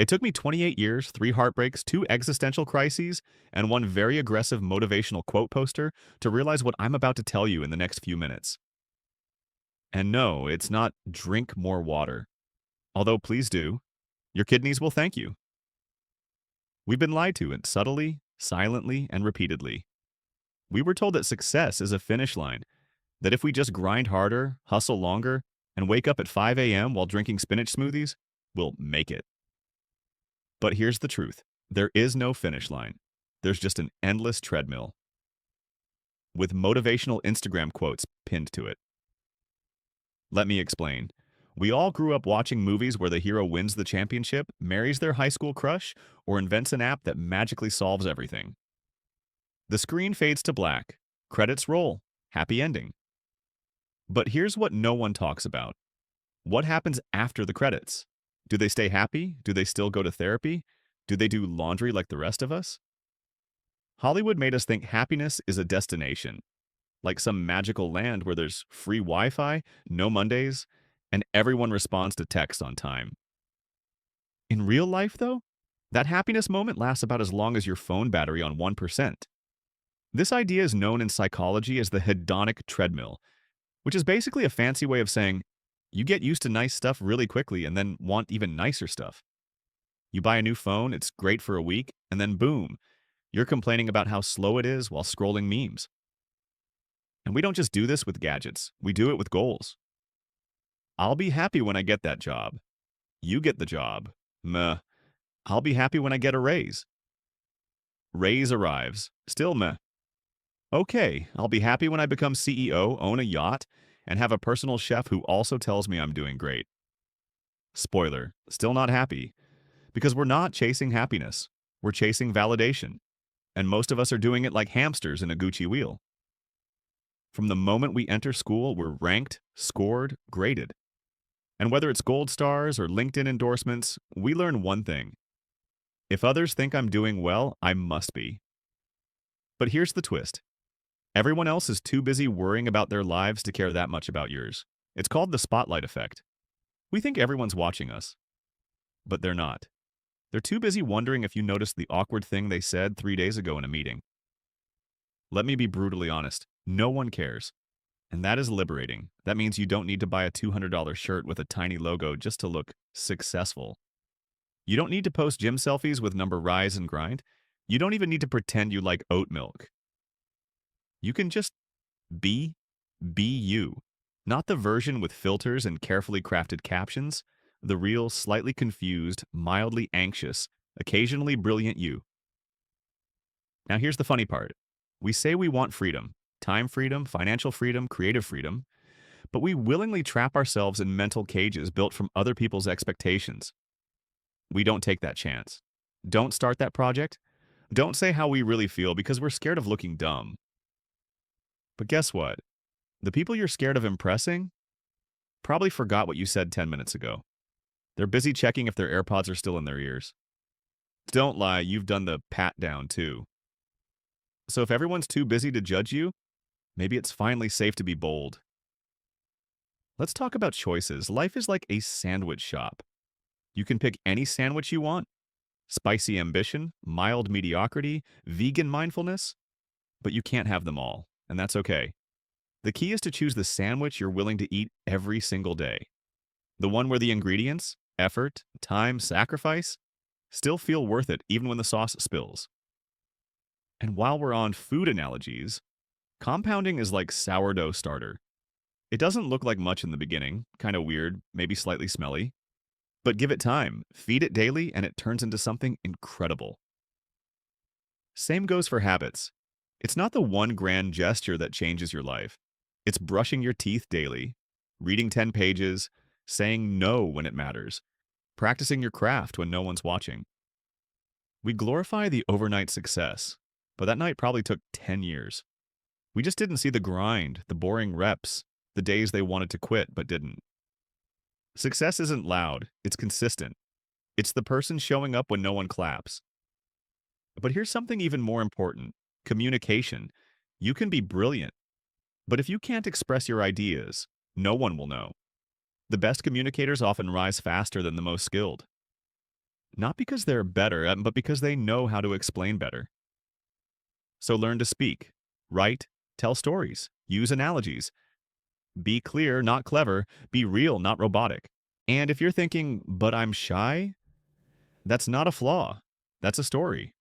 It took me 28 years, 3 heartbreaks, 2 existential crises, and 1 very aggressive motivational quote poster to realize what I'm about to tell you in the next few minutes. And no, it's not drink more water. Although please do. Your kidneys will thank you. We've been lied to it subtly, silently, and repeatedly. We were told that success is a finish line, that if we just grind harder, hustle longer, and wake up at 5 a.m. while drinking spinach smoothies, we'll make it. But here's the truth. There is no finish line. There's just an endless treadmill with motivational Instagram quotes pinned to it. Let me explain. We all grew up watching movies where the hero wins the championship, marries their high school crush, or invents an app that magically solves everything. The screen fades to black. Credits roll. Happy ending. But here's what no one talks about. What happens after the credits? Do they stay happy? Do they still go to therapy? Do they do laundry like the rest of us? Hollywood made us think happiness is a destination, like some magical land where there's free Wi-Fi, no Mondays, and everyone responds to text on time. In real life, though, that happiness moment lasts about as long as your phone battery on 1%. This idea is known in psychology as the hedonic treadmill, which is basically a fancy way of saying you get used to nice stuff really quickly and then want even nicer stuff. You buy a new phone, it's great for a week, and then boom, you're complaining about how slow it is while scrolling memes. And we don't just do this with gadgets, we do it with goals. I'll be happy when I get that job. You get the job. Meh. I'll be happy when I get a raise. Raise arrives. Still meh. Okay, I'll be happy when I become CEO, own a yacht, and have a personal chef who also tells me I'm doing great. Spoiler, still not happy. Because we're not chasing happiness. We're chasing validation. And most of us are doing it like hamsters in a Gucci wheel. From the moment we enter school, we're ranked, scored, graded. And whether it's gold stars or LinkedIn endorsements, we learn one thing. If others think I'm doing well, I must be. But here's the twist. Everyone else is too busy worrying about their lives to care that much about yours. It's called the spotlight effect. We think everyone's watching us. But they're not. They're too busy wondering if you noticed the awkward thing they said 3 days ago in a meeting. Let me be brutally honest. No one cares. And that is liberating. That means you don't need to buy a $200 shirt with a tiny logo just to look successful. You don't need to post gym selfies with number rise and grind. You don't even need to pretend you like oat milk. You can just be you. Not the version with filters and carefully crafted captions, the real, slightly confused, mildly anxious, occasionally brilliant you. Now here's the funny part. We say we want freedom. Time freedom, financial freedom, creative freedom, but we willingly trap ourselves in mental cages built from other people's expectations. We don't take that chance. Don't start that project. Don't say how we really feel because we're scared of looking dumb. But guess what? The people you're scared of impressing probably forgot what you said 10 minutes ago. They're busy checking if their AirPods are still in their ears. Don't lie, you've done the pat down too. So if everyone's too busy to judge you, maybe it's finally safe to be bold. Let's talk about choices. Life is like a sandwich shop. You can pick any sandwich you want. Spicy ambition, mild mediocrity, vegan mindfulness. But you can't have them all, and that's okay. The key is to choose the sandwich you're willing to eat every single day. The one where the ingredients, effort, time, sacrifice still feel worth it even when the sauce spills. And while we're on food analogies, compounding is like sourdough starter. It doesn't look like much in the beginning, kind of weird, maybe slightly smelly. But give it time, feed it daily, and it turns into something incredible. Same goes for habits. It's not the one grand gesture that changes your life. It's brushing your teeth daily, reading 10 pages, saying no when it matters, practicing your craft when no one's watching. We glorify the overnight success, but that night probably took 10 years. We just didn't see the grind, the boring reps, the days they wanted to quit but didn't. Success isn't loud, it's consistent. It's the person showing up when no one claps. But here's something even more important. Communication. You can be brilliant, but if you can't express your ideas, no one will know. The best communicators often rise faster than the most skilled. Not because they're better, but because they know how to explain better. So learn to speak, write, tell stories, use analogies. Be clear, not clever. Be real, not robotic. And if you're thinking, but I'm shy, that's not a flaw. That's a story.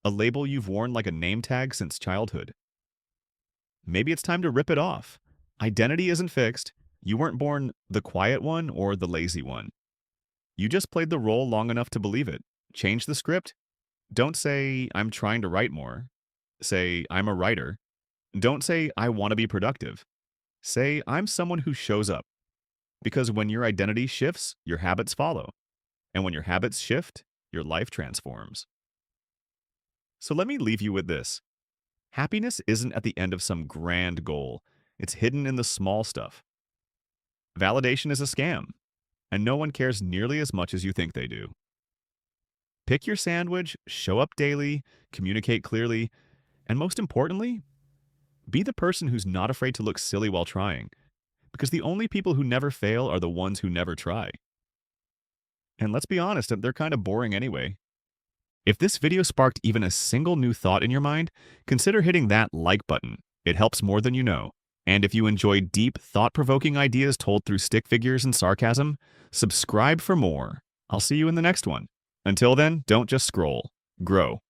A label you've worn like a name tag since childhood. Maybe it's time to rip it off. Identity isn't fixed. You weren't born the quiet one or the lazy one. You just played the role long enough to believe it. Change the script. Don't say, I'm trying to write more. Say, I'm a writer. Don't say, I want to be productive. Say, I'm someone who shows up. Because when your identity shifts, your habits follow. And when your habits shift, your life transforms. So let me leave you with this. Happiness isn't at the end of some grand goal. It's hidden in the small stuff. Validation is a scam, and no one cares nearly as much as you think they do. Pick your sandwich, show up daily, communicate clearly, and most importantly, be the person who's not afraid to look silly while trying, because the only people who never fail are the ones who never try. And let's be honest, they're kind of boring anyway. If this video sparked even a single new thought in your mind, consider hitting that like button. It helps more than you know. And if you enjoy deep, thought-provoking ideas told through stick figures and sarcasm, subscribe for more. I'll see you in the next one. Until then, don't just scroll. Grow.